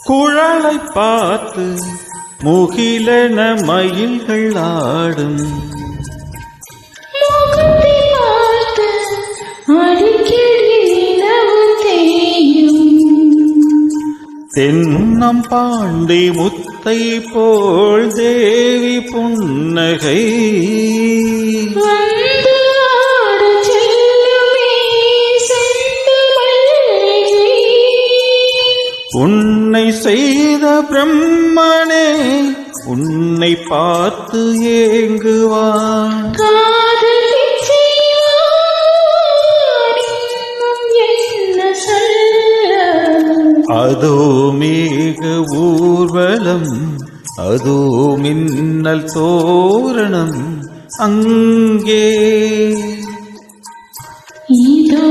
குழலை பார்த்து முகிலன மயில்கள் ஆடும். தென்னம் பாண்டி முத்தை போல் தேவி புன்னகை. உன்னை செய்த பிரம்மனே உன்னை பார்த்து ஏங்குவான். அதோ மேக ஊர்வலம், அதோ மின்னல் தோரணம் அங்கே. இதோ